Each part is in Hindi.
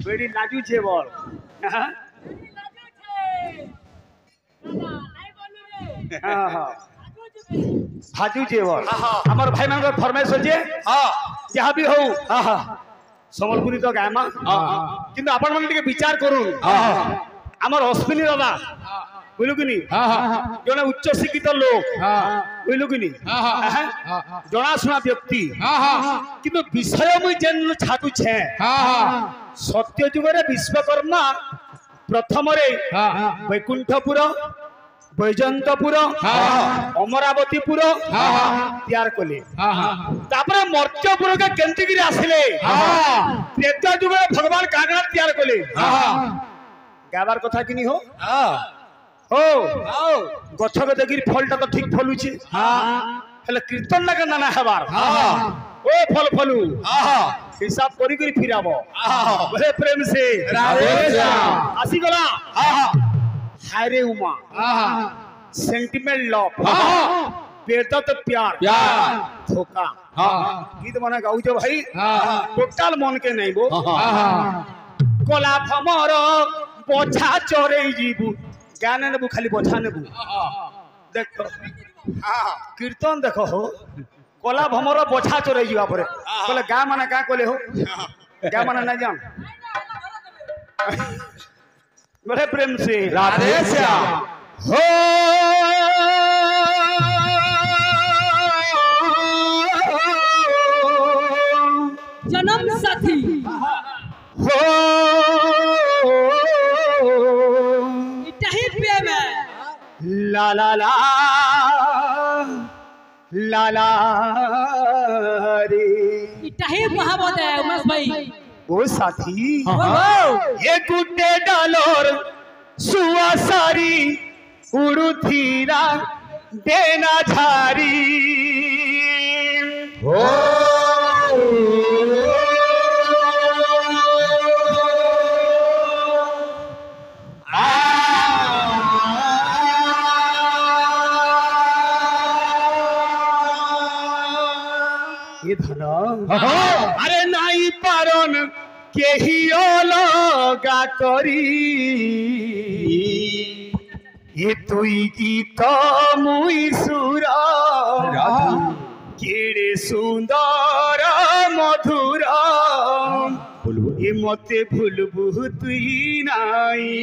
बेड़ी लाजू छे बोल हाजू छे बोल हमर भाई मान फरमाइश होजे जहाँ भी हो सम्बलपुरी तो गायमा किंतु आपण मन विचार करूँ आमर अश्विनी दादा बुझलु कि जड़े उच्च शिक्षित लोक बुझलु कि जनाशुना व्यक्ति किंतु विषय मुझे जेन छाटुछे सत्य जुगे विश्वकर्मा प्रथम वैकुंठपुर बैजंतपुर अमरावतीपुर तैयार कले मर्त्यपुर के केंटिगिरी आसिले त्रेता जुगे भगवान कागड़ा तैयार कले गाबार कथा कि हो गछ के देखी फलटा तो ठीक फलुचे कीर्तन ना नाना हबार ओ फल फलू हिसाब करी करी फिराब बोले प्रेम से आसी गला हाय रे उमा सेंटिमेंट लव बेदत प्यार धोखा गीत माने गाऊ जो भाई टोटल मन के नहीं बो कोला भमर बोझा चोरे जीबू क्या नेबू खाली बोझा नेबू देख कीर्तन देख हो कोला भमर बोझा चोरे जीवा परे बोले गाँ माने क्या कोले हो क्या माने ना जान बोले प्रेम से राधे श्याम हो जन्म साथी हो ला ला ला ला ला रे इटाही महाबत है उमेश भाई ओ साथी ये गुड्डे डालोर सुआ सारी उड़ुथीरा देना झारी हो अरे नाई पारन के ही लगा करी ये तुई गीत मुई सुर केड़े सुंदर मधुर ये मते भूलबू तुई नाई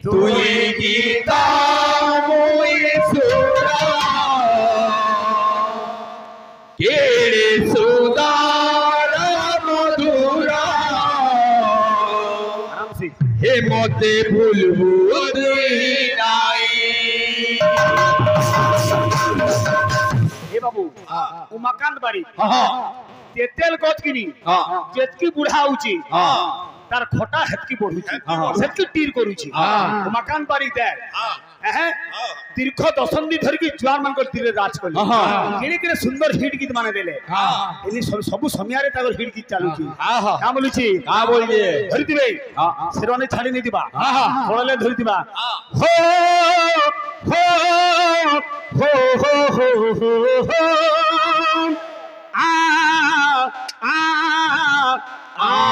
तुई गीत मुई सुर केड़े सुंदर मधुर हे मते भूलबू हे बाबू उमाकांत बाड़ी तेतेल गच किनी जेतकी बुढ़ा होची तार खोटा हेतकी बढ़ुची सेतकी टीर करूची उमाकांत बाड़ी दे दीर्घ दशंधि धरिकी जुआर मान तीर राज कले केड़े केड़े सुंदर हिट गीत माने देले एनी सब समय रे तागर हिट गीत चालुची का बोलुची का बोलिए धरितिबे शेरवानी छाड़ी नै दिबा खोळले धरितिबा हो हो हो हो हो आ आ आ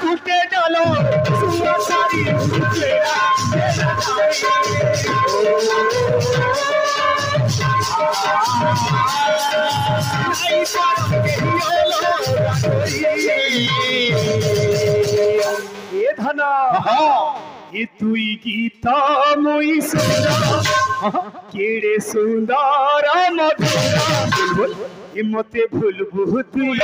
गुटे डालो सुंदरी तेरा ये धना ये तुई गीता मुई सुंदर केड़े सुंदर मधुर ये मते भूलबू तुई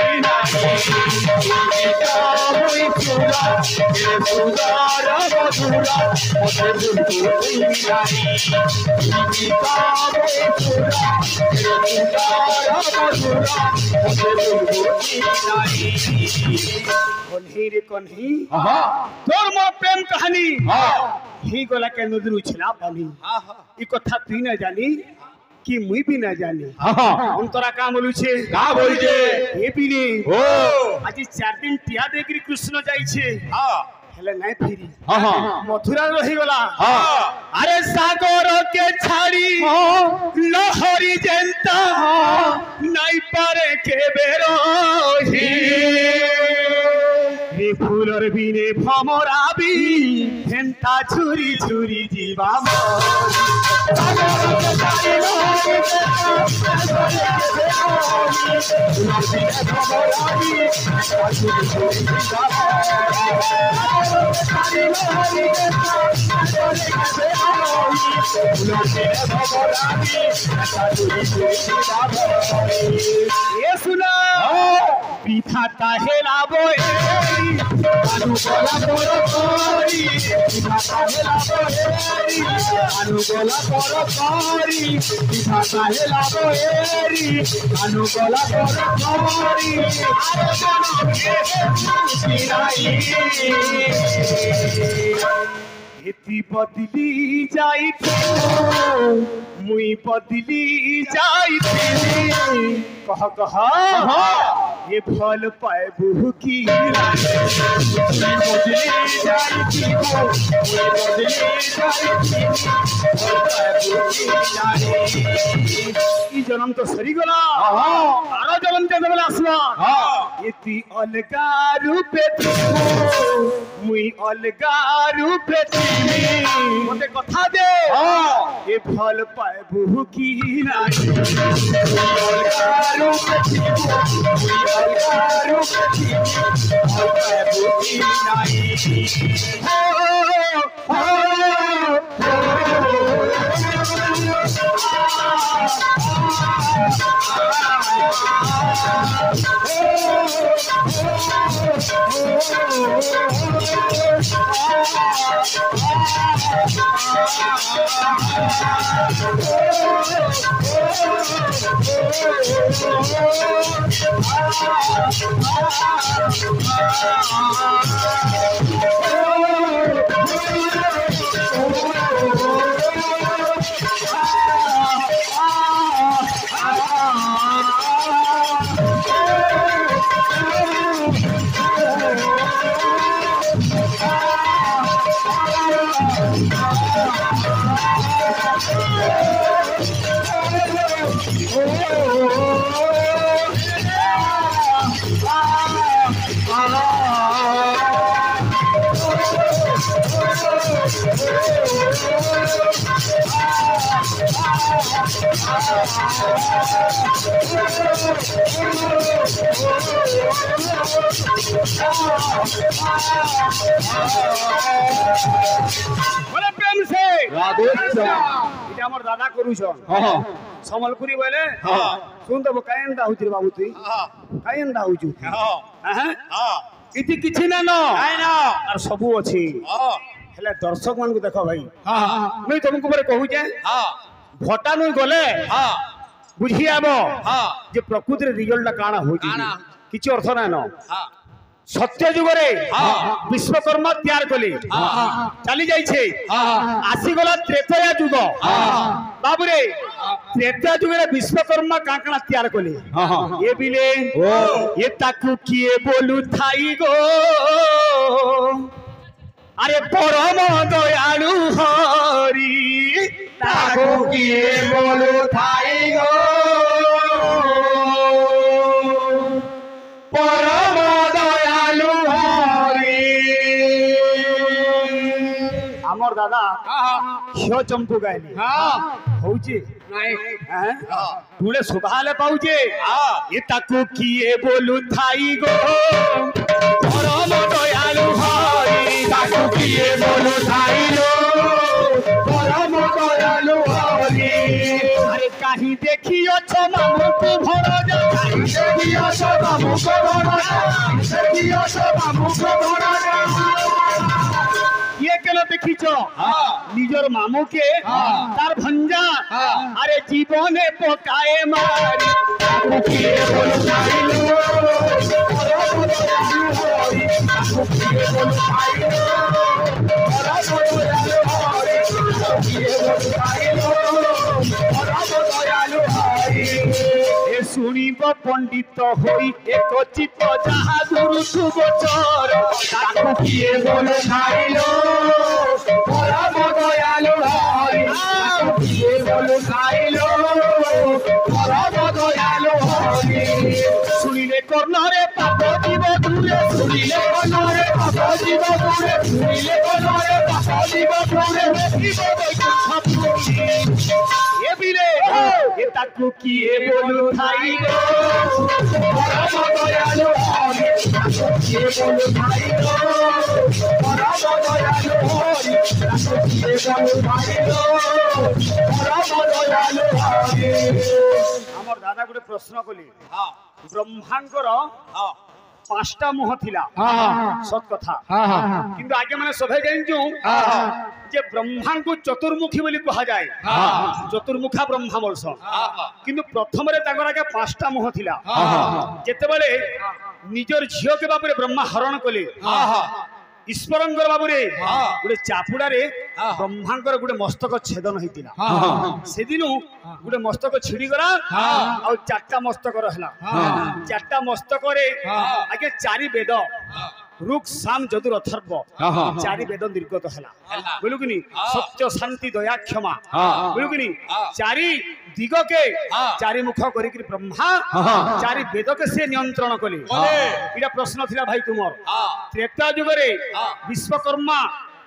कन्ही रे कन्ही तोर मो प्रेम कहानी ही गला के नदर उछला पानी ई कथा तुई ना जानी कि मुई भी ना जानी हम तोरा का बोलू छे का बोल छे ए पीनी ओ आज 4 दिन टिया देकरी कृष्ण जाई छे हेले नहीं फिरी मथुरा रही गला अरे सागर के छाड़ी लहरी जेंता नहीं पारे के बेरोही रे फूलर बिने भमराबी हेंता छुरी छुरी जीवा ये सुना पिठाता हेलाबो अनुगोला परकारी पिठाता हेलाबो अनुगोला परकारी पिठाता हेलाबो अनुगोला परकारी इति बदली जाई मुई बदली जाई कह कह ये फल पाए बहु की बदली जाई ई जन्म तो सरी गला आरो जन्म के देबला आसवा इति अलगा रूपे मुई अलगा रूपे मते कथा दे ये फल पाए बहु की नाही बोले प्रेम से राधे इटा हमर दादा करूछन समलपुरी बोले सुन तो कायंदा हुतिर बाबू तुई कायंदा हुजु इति किछि ना न और सबु अछि हेले दर्शक मान को देखो भाई मैं तुमको बरे कहू जे भटा नु गले बुझी आबो जे प्रकृति रिजल्ट काना होई किछि अर्थ ना न सत्य जुग रे विश्वकर्मा तैयार कले चली जाई छे आसी गला त्रेतया जुग बाबू रे त्रेतया जुग रे विश्वकर्मा काकणा तैयार कले ये बिले ये ताकू किए बोलू थाई गो अरे परम दयालु हरि ताकू किए बोलू थाई गो हमर दादा क्यों चंपू गायली होउची तुले सुभाले पाउचे ये ताकू किए बोलू थाई गो परम दयालु हरि ताकू किए बोलू थाई गो परम दयालु हरि अरे काहे देखियो छ मामू को भर जा देखियो छ मामू को भर जा देखियो छ मामू को भर जा ये केन देखिछ निजर मामू के तार भंजा अरे जीवने पकाए मारी ताकू किए बोलू थाई गो परम दयालु हरि ताकू किए बोलू थाई गो परम दयालु हरि ताकू किए बोलू थाई गो ए सुनिब पंडित होई एक चित्त जहा गुरु सुबचर ताकू किए बोले खाइलो परम दयालु हरि ताकू किए बोले खाइलो परम दयालु हरि सुनिले कर्णरे पाप जीव दूरे सुनिले कर्णरे पाप जीव दूरे सुनिले कर्णरे पाप जीव दूरे जीव बैकुंठ ये बिले ये ताकू किए बोलू थाई गो परम दयालु हरि ताकू किए बोलू थाई गो परम दयालु हरि ताकू किए बोलू थाई गो परम दयालु हरि हमर दादा गुटे प्रश्न कली ब्रह्मांकर पांचटा मुह थिला सत कथा किंतु आगे माने सभे जानजु जे ब्रह्मा को चतुर्मुखी बोली कहा जाए चतुर्मुखा ब्रह्मा बोलस किंतु प्रथम रे ताकर आगे पांचटा मुह थिला जेते बेले निजर झियो के बाबू रे ब्रह्मा हरण कले ईश्वरंकर बाबू रे गुटे चापुडा रे ब्रह्मांकर गुटे मस्तक छेदन होइतिला से दिनु गुटे मस्तक छिड़ी गला और चारटा मस्तक रहला चारटा मस्तक रे आगे चारि वेद रुक साम जदुर अथर्व चारि वेद निर्गत हला बोलु किनी सत्य शांति दया क्षमा बोलु किनी चारि दिग के चारि मुख करी कि ब्रह्मा चारि वेद के से नियंत्रण कले इडा प्रश्न थिला भाई तुमर त्रेता युग रे विश्वकर्मा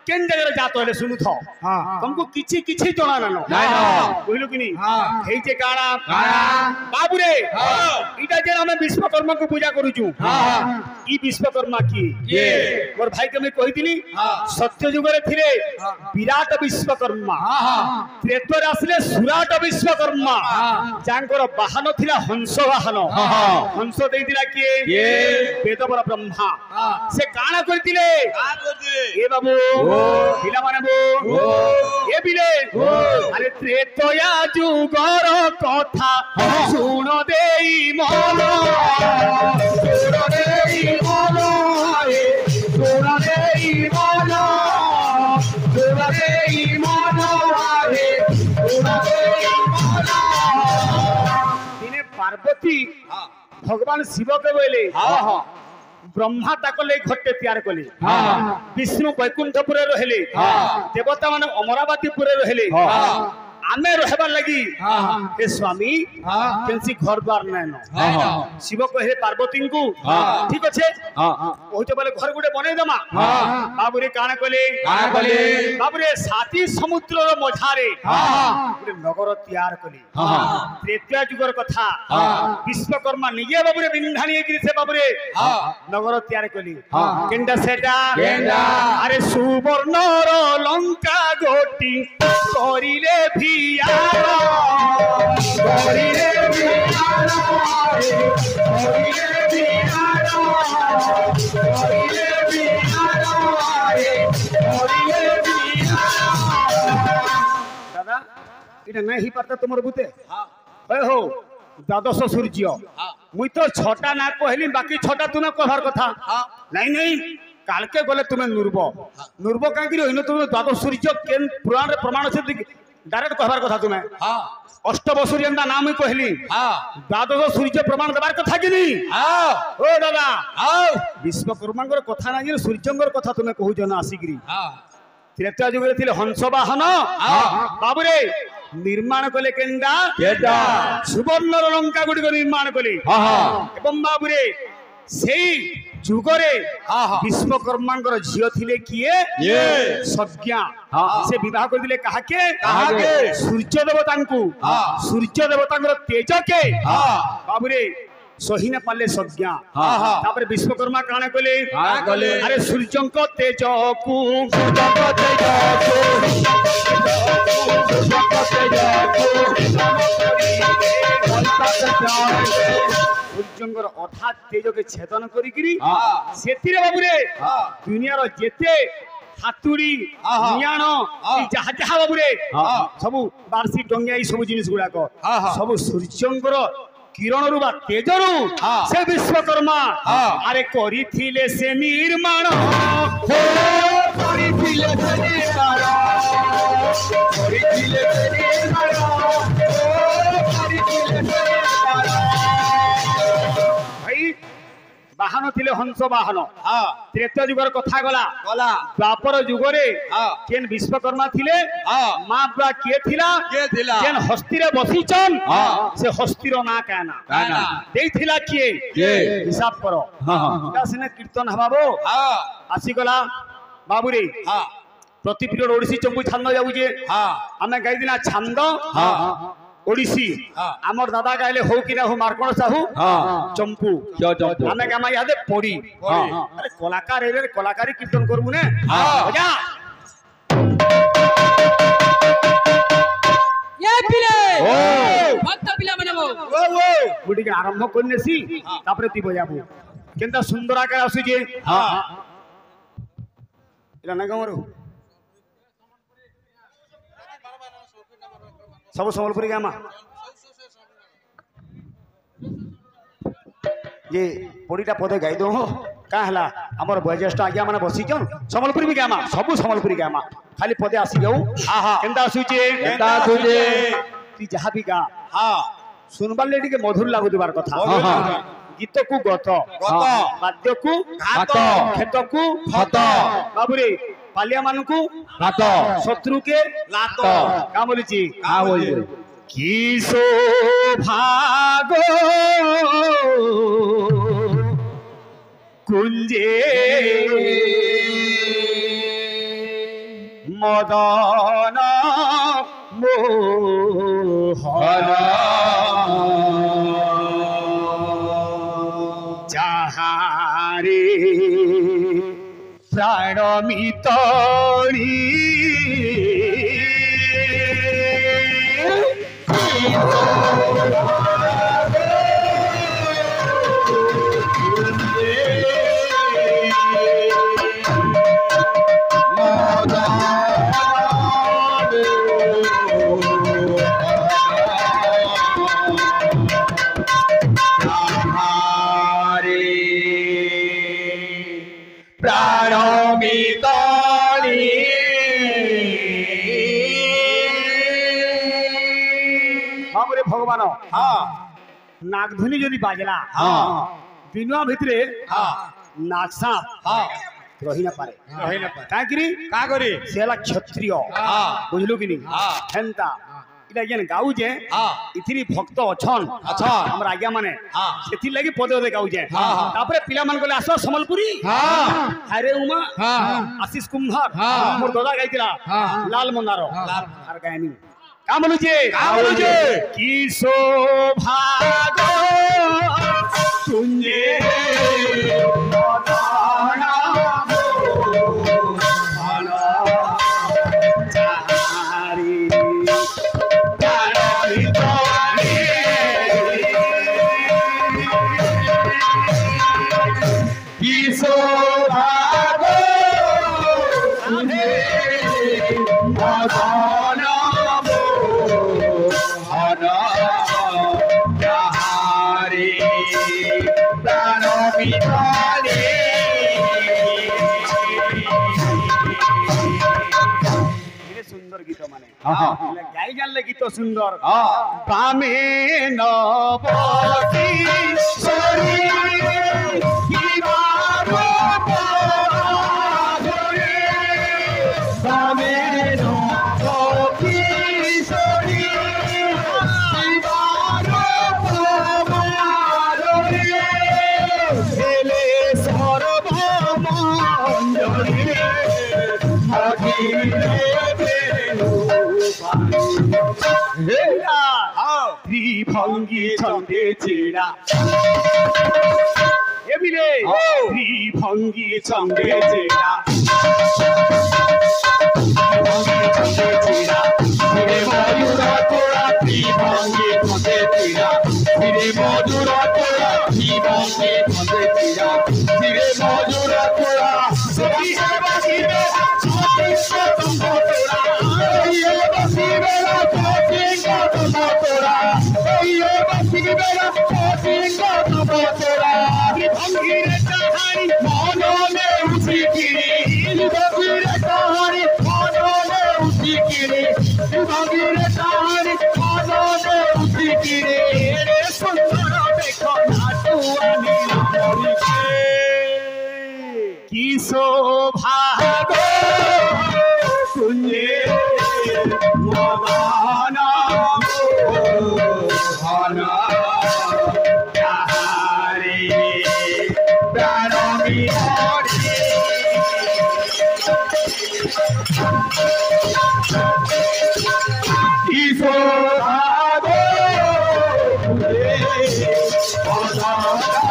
केन जगह जात हेले सुनु थो तुमको किछि किछि जणा नानो बोलु किनी हेइ जे काणा बाबू रे इडा जे हम विश्वकर्मा को पूजा करू छु ई विश्वकर्मा की मोर भाई के मैं कहिदिली सत्य युग रे थिले विराट विश्वकर्मा त्रेता रे आसले सुराट विश्वकर्मा जांकर वाहन थिला हंस वाहन हंस देई दिला किए वेदवर ब्रह्मा से काणा करतिले ए बाबू पिला माने बो ए बिले अरे त्रेतया जुगर कथा सुन देई मन सुन देई मन सुन देई मन सुन देई मन सुन देई मन दिने पार्वती भगवान शिव के बोले ब्रह्मा ताको ले घट्टे तैयार कले विष्णु वैकुंठपुरे रहले देवता माने अमरावतीपुरे रहले आमे रहबा लगी हे स्वामी केनसी घर द्वार नैनो शिव कहे पार्वती को ठीक अच्छे ओते बोले घर गुटे बनै दमा बाबू रे काना कले बाबू रे साती समुद्र रो मझारे गुटे नगर तैयार कले त्रेता युगर कथा विश्वकर्मा निजे बाबू रे बिंधानी गिरी से बाबू रे नगर तैयार कली केंडा सेटा अरे सुवर्ण रो लंका गोटी करिले भी दादा इटा नहीं पारता तुमर बुते हो द्वादश सूर्य मुई तो छटा ना कहली बाकी छटा तुम्हें कहर कथा नहीं नहीं कालके गले तुम्हें नुरब नुरब कहीं तुम द्वादश सूर्य केन पुराण प्रमाण से डायरेक्ट कहबार कथा तुम्हें अष्टम सूर्य नाम कहली द्वादश सूर्य प्रमाण देवार कथा कि ओ दादा विश्वकर्मा कथा ना सूर्यंकर कथा तुम्हें कहूच ना आसिकी त्रेता युग रे हंस वाहन बाबू रे निर्माण कले केंडा सुवर्ण लंका गुड़ी निर्माण कले एवं बाबू रे ଯୁଗରେ ହଁ, ହଁ। ବିଶ୍ୱକର୍ମାଙ୍କର ଝିଅ ଥିଲେ କିଏ କିଏ? ସଜ୍ଞା ହଁ। ସେ ବିବାହ କରିଥିଲେ କାହାକେ କାହାକେ? ସୂର୍ଯ୍ୟ ଦେବତାଙ୍କୁ ହଁ। ସୂର୍ଯ୍ୟ ଦେବତାଙ୍କର ତେଜକେ ହଁ। ବାବୁରେ ସହି ନ ପାରିଲେ ସଜ୍ଞା ହଁ, ହଁ। ତାପରେ ବିଶ୍ୱକର୍ମା କାଣ କଲେ କାଣ କଲେ? ଆରେ ସୂର୍ଯ୍ୟଙ୍କ ତେଜକୁ ସୂର୍ଯ୍ୟଙ୍କର ଅଧା ତେଜକେ ଛେଦନ କରିକିରି ହଁ। ସେଥିରେ ବାବୁରେ ହଁ। ଦୁନିଆର ଯେତେ ହାତୁଡ଼ି ହଁ, ହଁ। ନିଆଣ ହଁ। ଏ ଯାହା ଯାହା ବାବୁରେ ହଁ। ସବୁ ବାର୍ଷି ଡଙ୍ଗିଆ ଏଇ ସବୁ ଜିନିଷ ଗୁଡାକ ହଁ, ହଁ। ସବୁ ସୂର୍ଯ୍ୟଙ୍କର କିରଣରୁ ବା ତେଜରୁ ହଁ। ସେ ବିଶ୍ୱକର୍ମା ହଁ। ଆରେ କରିଥିଲେ ସେ ନିର୍ମାଣ କରିଥିଲେ ସେ ନିର୍ମାଣ, କରିଥିଲେ ସେ ନିର୍ମାଣ, କରିଥିଲେ ସେ ନିର୍ମାଣ। ଭାଇ ବାହନ ଥିଲେ ହଂସ ବାହନ ହଁ। ତ୍ରେତୟା ଯୁଗର କଥା ଗଲା ଗଲା। ଦ୍ୱାପର ଯୁଗରେ ହଁ। କେନ୍ ବିଶ୍ୱକର୍ମା ଥିଲେ ହଁ। ମା ବୁଆ କିଏ ଥିଲା କିଏ ଥିଲା? କେନ୍ ହସ୍ତିରେ ବସିଛନ୍ ହଁ। ସେ ହସ୍ତିର ନାଁ କାନା କାନା? ଦେଇଥିଲା କିଏ କିଏ? ହିସାବ କର ହଁ, ହଁ। ଏଟା ସିନା କୀର୍ତ୍ତନ ହବାବୋ ହଁ। ଆସିଗଲା ବାବୁରେ ହଁ। ପ୍ରତି ପିରିୟଡ଼ ଓଡ଼ିଶୀ ଚମ୍ପୁ ଛାନ୍ଦ ଯାଉଛେ ହଁ। ଆମେ ଗାଇଦିନା ଛାନ୍ଦ ହଁ। ଓଡ଼ିଶୀ ହଁ। ଆମର ଦାଦା ଗାଇଲେ ହଉ କି ନା ହଉ ମାର୍କଣ ସାହୁ ହଁ। ଚମ୍ପୁ ଚମ୍ପୁ। ଆମେ ଗାମା ଇହାଦେ ପଡ଼ି ହଁ। ଆରେ କଳାକାର ଏରିଆରେ କଳାକାରୀ କୀର୍ତ୍ତନ করবু না হ্যাঁ। বজা ये पिले ओ। भक्त पिला बनाबो ओ ओ। ମୁଁ ଟିକେ ଆରମ୍ଭ କରିନେସି ତାପରେ ତି ବଜାବୁ କେନ୍ତା ସୁନ୍ଦର ଆକାର ଆସୁଛେ ହଁ। ଏଟା ନା ଗମରୁ ସବୁ ସମ୍ବଲପୁରୀ ଗାମା ଯେ ପଡ଼ିଟା ପଦେ ଗାଇ ଦଉ କାଁ ହେଲା ଆମର ବয়োଜ୍ୟେଷ୍ଠ ଆଜ୍ଞା ମାନେ ବସିଛନ୍ ସମ୍ବଲପୁରୀ ବି ଗାମା ସବୁ ସମ୍ବଲପୁରୀ ଗାମା ଖାଲି ପଦେ ଆସି ଯାଉ କେନ୍ତା ଆସୁଛେ କେନ୍ତା ଆସୁଛେ? ତୁଇ ଯାହା ବି ଗା ହଁ। শুনবার লাগে টিকে মধুর লাগুবার কথা মধুর লাগুଥିବା। গীতকু গত গত। বাদ্যকু ঘাত। ক্ষেতকু খত। বাবুরে পালিয়া মানুকু রাত। শত্রুকে লাত। কা বলিছি কা বলিছি? কি সৌভাগ কুঞ্জে মদন মোহন যাহারে প্রাণ মিতড়ি ভগবান নাগধ্বনি যদি বাজলা দিনুয়া ভিতরে নাগসাপ রহি না পারে কাইকি কা করি? সে হলা ক্ষত্রিয় বুঝলু কি নি হেন্তা এটা যেন গাউছে ইথিরি ভক্ত অছন আমার আজ্ঞা মানে সেথির লাগি পদে পদে গাউছে তারপরে পিলা মান গলে আস সম্বলপুরী আরে উমা আশিস কুম্ভার মোর দাদা গাইতিলা লাল মন্দার আর গায়নি কা বলুছে কি সৌভাগ্য তুঞ্জে সুন্দর গীত মানে গাই জানলে গীত সুন্দর বামে নবী সরি ভঙ্গি ছন্দে ছেড়া এবিলে ভঙ্গি ছন্দে ছেড়া ভঙ্গি ছন্দে ছেড়া ফিরে ময়ূর তোরা ভঙ্গি ছন্দে ছেড়া ফিরে ময়ূর তোরা ভঙ্গি ছন্দে ছেড়া ফিরে ময়ূর তোরা সবিহে বাসিবে ছোটিঙ্গ তোরা এই বাসিবে ছোটিঙ্গ তোরা এই বাসিবে ছোটিঙ্গ তোরা ভঙ্গির কাহানি মননে উঠি কিরি ভঙ্গির কাহানি মননে উঠি কিরি ভঙ্গির কাহানি মননে উঠি কিরি রে সুন্দর দেখো নাটুয়ানি কি শোভা গো তুঞ্জে মগানা ভানা তাহারে প্রাণী হরি কি শোভা গো তুঞ্জে মগানা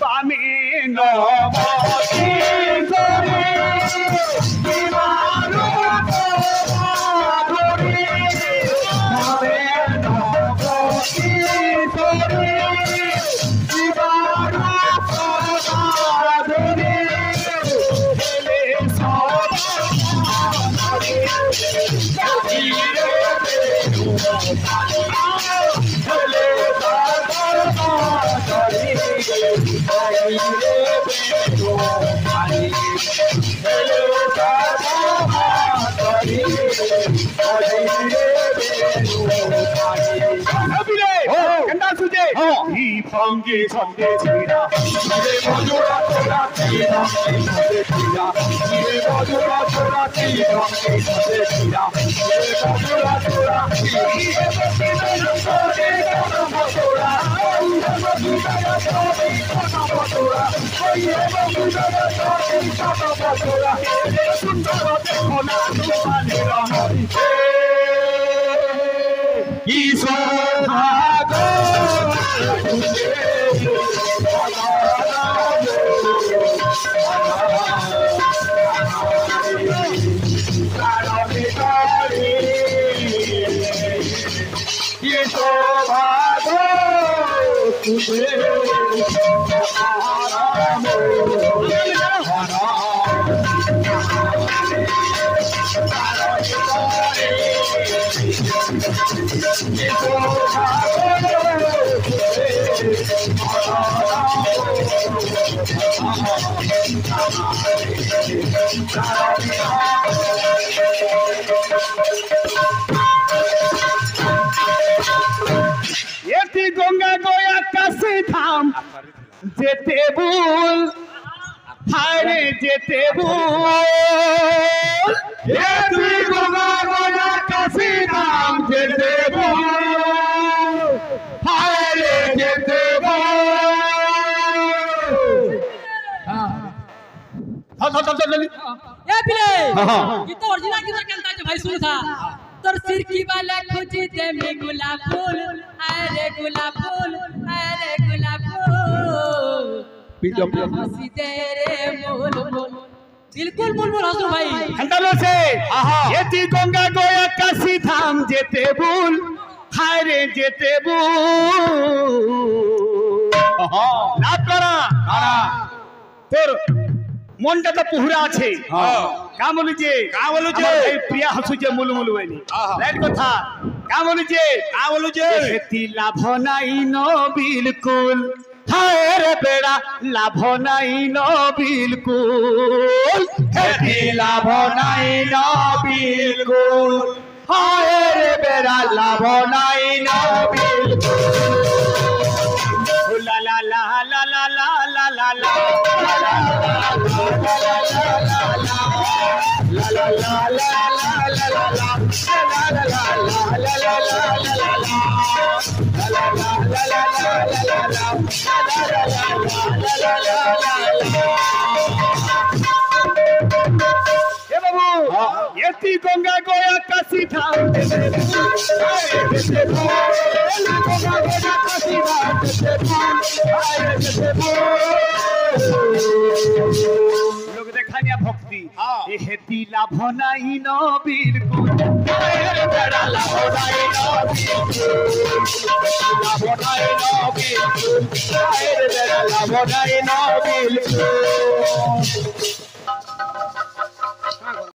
বামে নবী করে দিবারো ধরে বামে নবী করে দিবারো ধরে হেলে ভঙ্গি ছন্দে ছিড়া মজুরা তোরা ছিড়া মজুরা তোরা ছিড়া মজুরা তোরা সুন্দর দেখো না ঈশ্বর এটি গঙ্গা গয়া কাশি ধাম যেতে ভুল হায়রে যেতে ভুল এটি গঙ্গা গয়া কাশি ধাম যেতে ভুল হায়রে যেতে ए पिले ये तो ओरिजिनल किधर कहता है भाई सुन था तोर सिर की वाला खोजी दे में गुलाब फूल अरे गुलाब फूल हंसी तेरे मोल मोल बिल्कुल बुलबुल हंसो भाई हंडालो से ये ती गंगा गोया काशी धाम जेते भूल हाय रे जेते भूल ना करा তোর মনটা তো পুহরা আছে কা বলুছে এই প্রিয়া হাসুছে মুলমুল বলি রাইট কথা কা বলুছে হেতি লাভ নাই ন বিলকুল হায় রে বেড়া লাভ নাই ন বিলকুল হেতি লাভ নাই ন বিলকুল হায় রে বেড়া লাভ নাই ন বিলকুল লা লা লা লা লা লা লা লা la এ বাবু এতি গঙ্গা গয়া কাশি ধাম লোক দেখানিয়া ভক্তি এ হেতি লাভ নাই নবীর গুণ লাভ নাই নবীর লাভ নাই নবীর